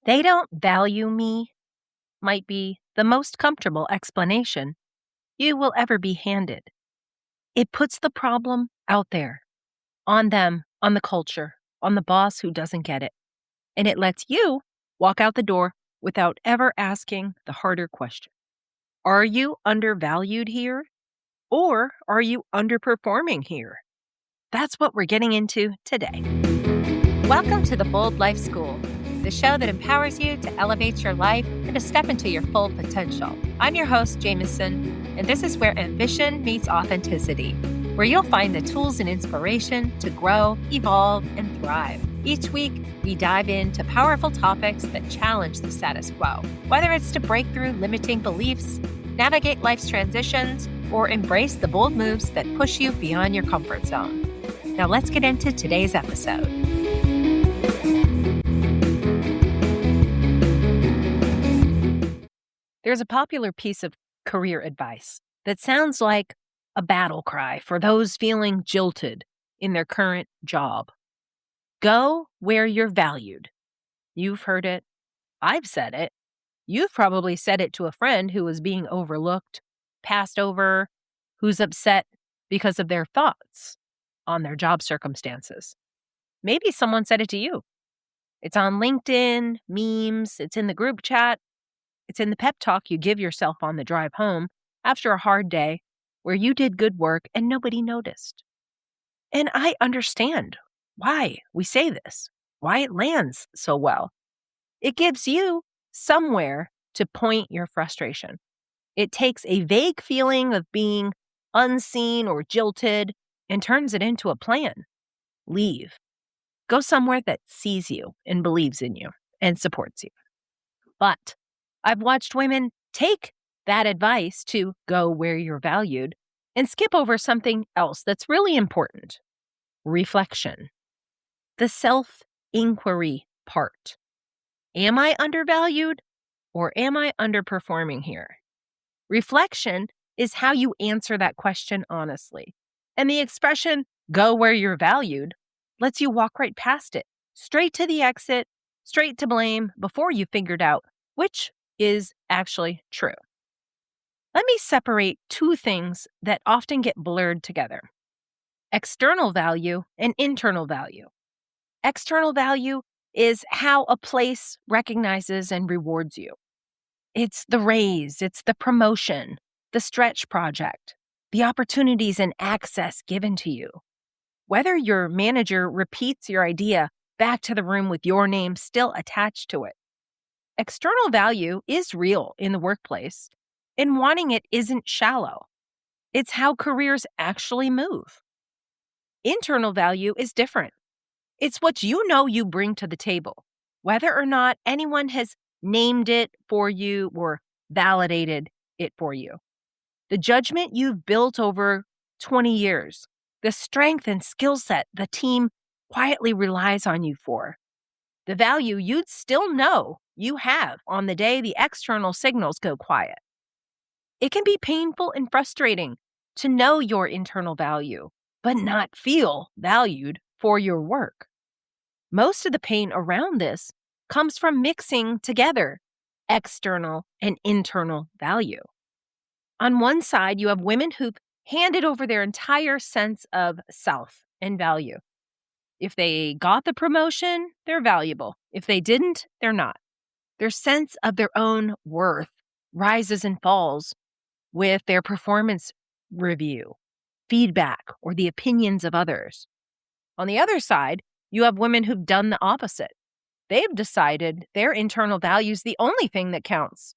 They don't value me might be the most comfortable explanation you will ever be handed. It puts the problem out there, on them, on the culture, on the boss who doesn't get it. And it lets you walk out the door without ever asking the harder question. Are you undervalued here? Or are you underperforming here? That's what we're getting into today. Welcome to the Bold Life School, the show that empowers you to elevate your life and to step into your full potential. I'm your host, Jamesyn, and this is where ambition meets authenticity, where you'll find the tools and inspiration to grow, evolve, and thrive. Each week, we dive into powerful topics that challenge the status quo, whether it's to break through limiting beliefs, navigate life's transitions, or embrace the bold moves that push you beyond your comfort zone. Now let's get into today's episode. There's a popular piece of career advice that sounds like a battle cry for those feeling jilted in their current job. Go where you're valued. You've heard it. I've said it. You've probably said it to a friend who was being overlooked, passed over, who's upset because of their thoughts on their job circumstances. Maybe someone said it to you. It's on LinkedIn, memes, it's in the group chat, it's in the pep talk you give yourself on the drive home after a hard day where you did good work and nobody noticed. And I understand why we say this, why it lands so well. It gives you somewhere to point your frustration. It takes a vague feeling of being unseen or jilted and turns it into a plan. Leave. Go somewhere that sees you and believes in you and supports you. But I've watched women take that advice to go where you're valued and skip over something else that's really important. Reflection. The self-inquiry part. Am I undervalued or am I underperforming here? Reflection is how you answer that question honestly. And the expression, go where you're valued, lets you walk right past it, straight to the exit, straight to blame before you figured out which is actually true. Let me separate two things that often get blurred together: external value and internal value. External value is how a place recognizes and rewards you. It's the raise, it's the promotion, the stretch project, the opportunities and access given to you. Whether your manager repeats your idea back to the room with your name still attached to it. External value is real in the workplace, and wanting it isn't shallow. It's how careers actually move. Internal value is different. It's what you know you bring to the table, whether or not anyone has named it for you or validated it for you. The judgment you've built over 20 years, the strength and skill set the team quietly relies on you for, the value you'd still know you have on the day the external signals go quiet. It can be painful and frustrating to know your internal value, but not feel valued for your work. Most of the pain around this comes from mixing together external and internal value. On one side, you have women who've handed over their entire sense of self and value. If they got the promotion, they're valuable. If they didn't, they're not. Their sense of their own worth rises and falls with their performance review, feedback, or the opinions of others. On the other side, you have women who've done the opposite. They've decided their internal value is the only thing that counts.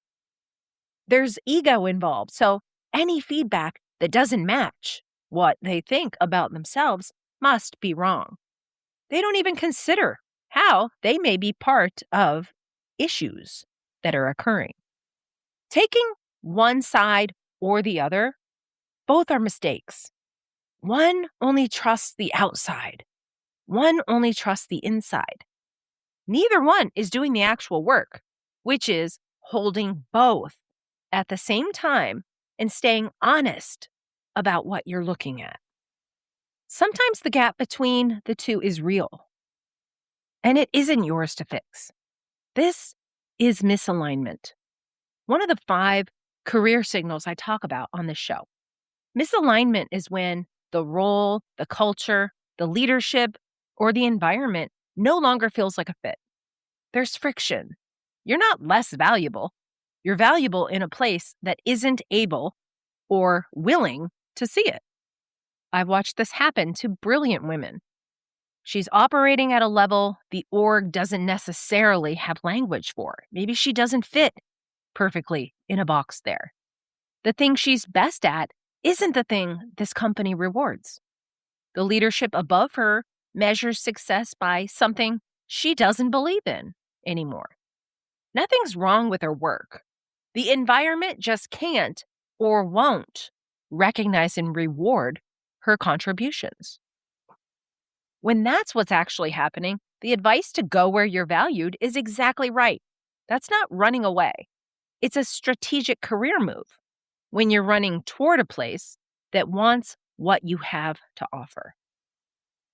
There's ego involved, so any feedback that doesn't match what they think about themselves must be wrong. They don't even consider how they may be part of issues that are occurring. Taking one side or the other, both are mistakes. One only trusts the outside. One only trusts the inside. Neither one is doing the actual work, which is holding both at the same time and staying honest about what you're looking at. Sometimes the gap between the two is real, and it isn't yours to fix. This is misalignment, one of the 5 career signals I talk about on this show. Misalignment is when the role, the culture, the leadership, or the environment no longer feels like a fit. There's friction. You're not less valuable. You're valuable in a place that isn't able or willing to see it. I've watched this happen to brilliant women. She's operating at a level the org doesn't necessarily have language for. Maybe she doesn't fit perfectly in a box there. The thing she's best at isn't the thing this company rewards. The leadership above her measures success by something she doesn't believe in anymore. Nothing's wrong with her work. The environment just can't or won't recognize and reward her contributions. When that's what's actually happening, the advice to go where you're valued is exactly right. That's not running away. It's a strategic career move when you're running toward a place that wants what you have to offer.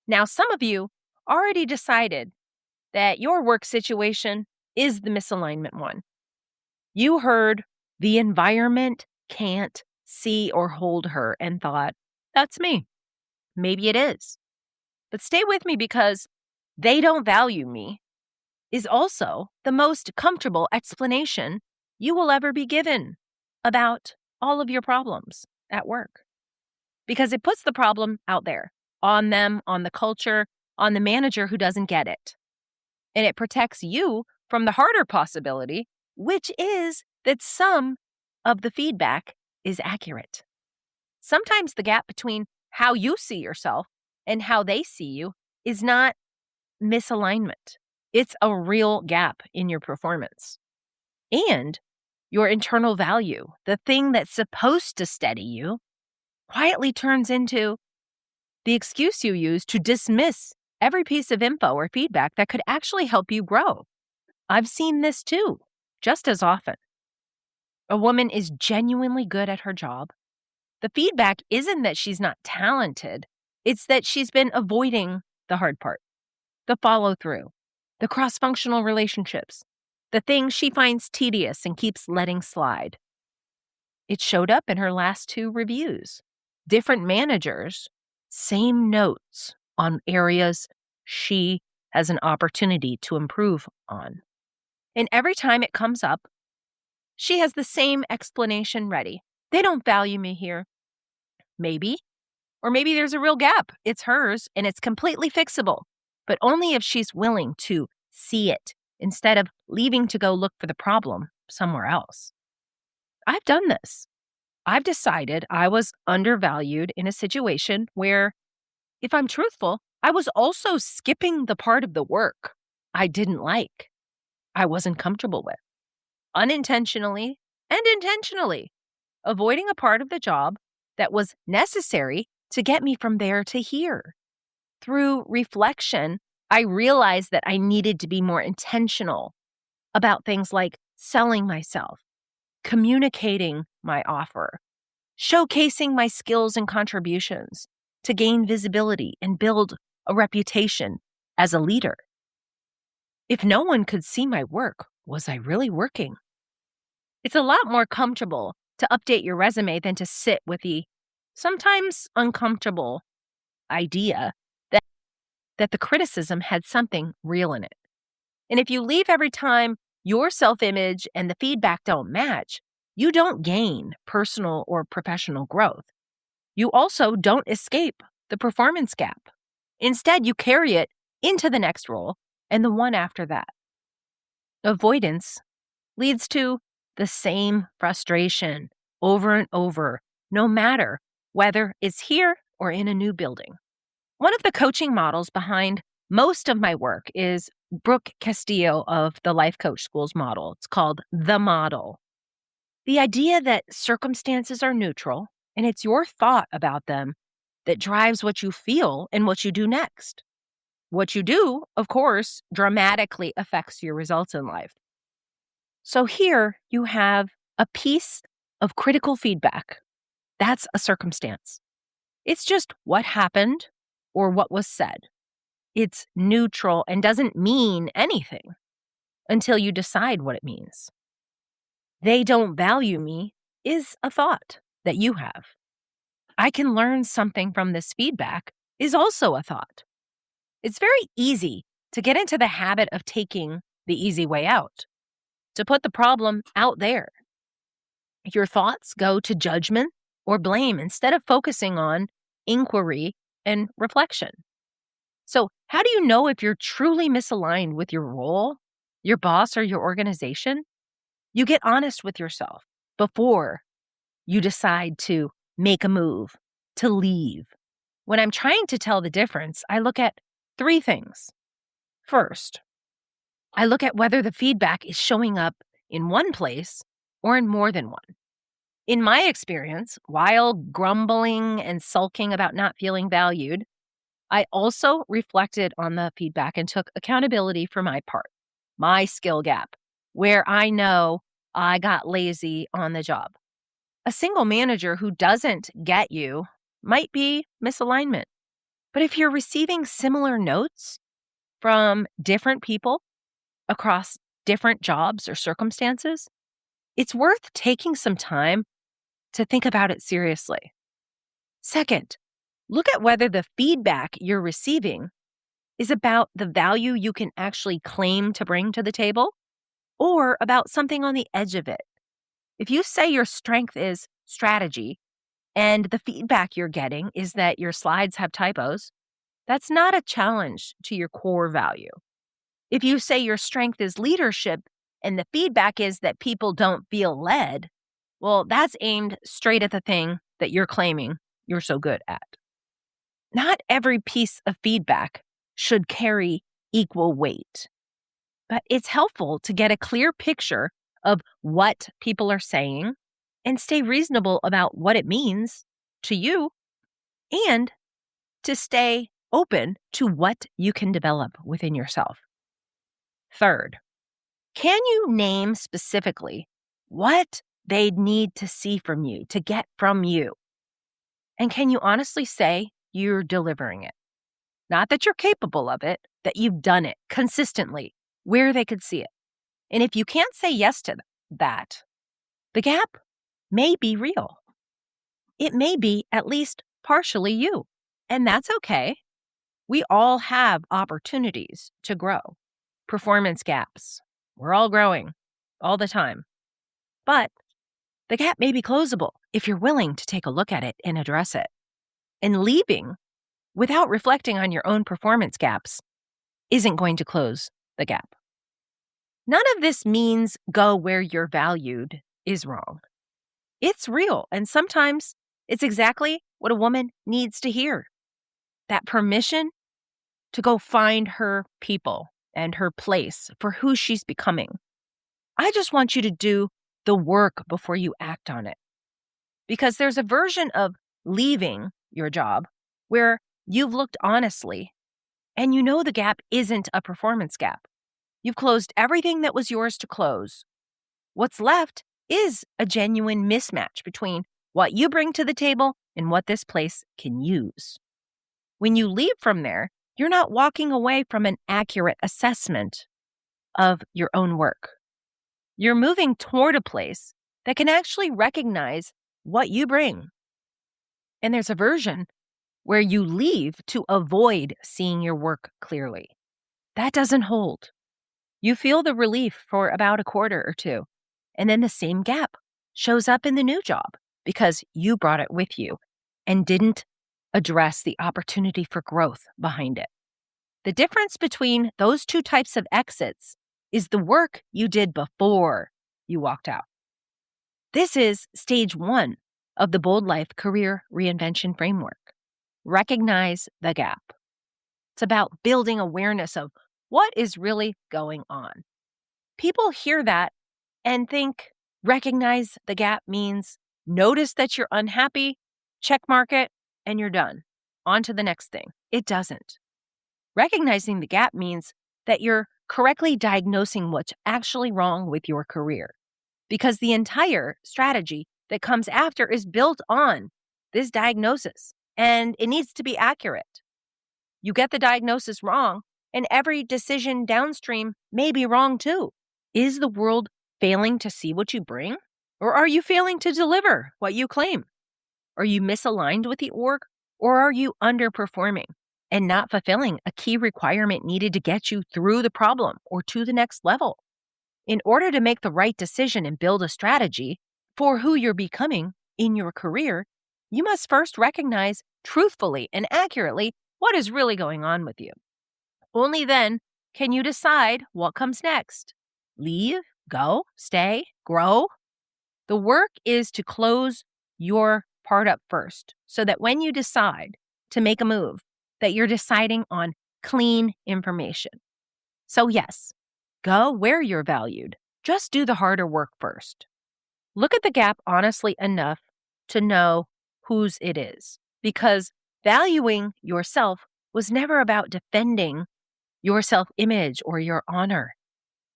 Now, some of you already decided that your work situation is the misalignment one. You heard the environment can't see or hold her and thought, that's me. Maybe it is. But stay with me because they don't value me is also the most comfortable explanation you will ever be given about all of your problems at work. Because it puts the problem out there, on them, on the culture, on the manager who doesn't get it. And it protects you from the harder possibility, which is that some of the feedback is accurate. Sometimes the gap between how you see yourself and how they see you is not misalignment. It's a real gap in your performance. And your internal value, the thing that's supposed to steady you, quietly turns into the excuse you use to dismiss every piece of info or feedback that could actually help you grow. I've seen this too, just as often. A woman is genuinely good at her job. The feedback isn't that she's not talented, it's that she's been avoiding the hard part, the follow through, the cross functional relationships, the things she finds tedious and keeps letting slide. It showed up in her last 2 reviews. Different managers, same notes on areas she has an opportunity to improve on. And every time it comes up, she has the same explanation ready. They don't value me here. Maybe. Or maybe there's a real gap. It's hers and it's completely fixable, but only if she's willing to see it instead of leaving to go look for the problem somewhere else. I've done this. I've decided I was undervalued in a situation where, if I'm truthful, I was also skipping the part of the work I didn't like, I wasn't comfortable with, unintentionally and intentionally, avoiding a part of the job that was necessary to get me from there to here. Through reflection, I realized that I needed to be more intentional about things like selling myself, communicating my offer, showcasing my skills and contributions to gain visibility and build a reputation as a leader. If no one could see my work, was I really working? It's a lot more comfortable to update your resume than to sit with the sometimes uncomfortable idea that the criticism had something real in it. And if you leave every time your self-image and the feedback don't match, you don't gain personal or professional growth. You also don't escape the performance gap. Instead, you carry it into the next role and the one after that. Avoidance leads to the same frustration over and over, no matter whether it's here or in a new building. One of the coaching models behind most of my work is Brooke Castillo of the Life Coach School's model. It's called The Model. The idea that circumstances are neutral and it's your thought about them that drives what you feel and what you do next. What you do, of course, dramatically affects your results in life. So here you have a piece of critical feedback. That's a circumstance. It's just what happened or what was said. It's neutral and doesn't mean anything. until you decide what it means. They don't value me is a thought that you have. I can learn something from this feedback is also a thought. It's very easy to get into the habit of taking the easy way out, to put the problem out there. Your thoughts go to judgment or blame instead of focusing on inquiry and reflection. So, how do you know if you're truly misaligned with your role, your boss, or your organization? You get honest with yourself before you decide to make a move, to leave. When I'm trying to tell the difference, I look at three things. First, I look at whether the feedback is showing up in one place or in more than one. In my experience, while grumbling and sulking about not feeling valued, I also reflected on the feedback and took accountability for my part, my skill gap, where I know I got lazy on the job. A single manager who doesn't get you might be misalignment. But if you're receiving similar notes from different people across different jobs or circumstances, it's worth taking some time to think about it seriously. Second, look at whether the feedback you're receiving is about the value you can actually claim to bring to the table or about something on the edge of it. If you say your strength is strategy and the feedback you're getting is that your slides have typos, that's not a challenge to your core value. If you say your strength is leadership and the feedback is that people don't feel led, well, that's aimed straight at the thing that you're claiming you're so good at. Not every piece of feedback should carry equal weight, but it's helpful to get a clear picture of what people are saying and stay reasonable about what it means to you and to stay open to what you can develop within yourself. Third, can you name specifically what they'd need to see from you, to get from you? And can you honestly say you're delivering it? Not that you're capable of it, that you've done it consistently where they could see it. And if you can't say yes to that, the gap may be real. It may be at least partially you, and that's okay. We all have opportunities to grow. Performance gaps. We're all growing all the time. But the gap may be closable if you're willing to take a look at it and address it. And leaving without reflecting on your own performance gaps isn't going to close the gap. None of this means go where you're valued is wrong. It's real, and sometimes it's exactly what a woman needs to hear. That permission to go find her people and her place for who she's becoming. I just want you to do the work before you act on it. Because there's a version of leaving your job where you've looked honestly and you know the gap isn't a performance gap. You've closed everything that was yours to close. What's left is a genuine mismatch between what you bring to the table and what this place can use. When you leave from there, you're not walking away from an accurate assessment of your own work. You're moving toward a place that can actually recognize what you bring. And there's a version where you leave to avoid seeing your work clearly. That doesn't hold. You feel the relief for about a quarter or two, and then the same gap shows up in the new job because you brought it with you and didn't address the opportunity for growth behind it. The difference between those two types of exits is the work you did before you walked out. This is stage 1 of the Bold Life Career Reinvention Framework. Recognize the gap. It's about building awareness of what is really going on. People hear that and think recognize the gap means notice that you're unhappy, check mark it, and you're done. On to the next thing. It doesn't. Recognizing the gap means that you're correctly diagnosing what's actually wrong with your career, because the entire strategy that comes after is built on this diagnosis, and it needs to be accurate. You get the diagnosis wrong, and every decision downstream may be wrong too. Is the world failing to see what you bring? Or are you failing to deliver what you claim? Are you misaligned with the org? Or are you underperforming and not fulfilling a key requirement needed to get you through the problem or to the next level? In order to make the right decision and build a strategy for who you're becoming in your career, you must first recognize truthfully and accurately what is really going on with you. Only then can you decide what comes next. Leave, go, stay, grow. The work is to close your part up first so that when you decide to make a move, that you're deciding on clean information. So yes, go where you're valued. Just do the harder work first. Look at the gap honestly enough to know whose it is, because valuing yourself was never about defending your self-image or your honor.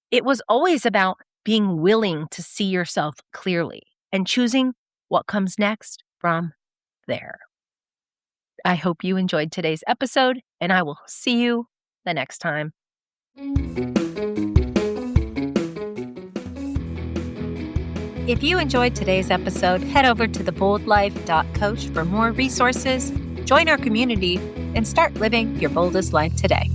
It was always about being willing to see yourself clearly and choosing what comes next from there. I hope you enjoyed today's episode, and I will see you the next time. If you enjoyed today's episode, head over to theboldlife.coach for more resources, join our community, and start living your boldest life today.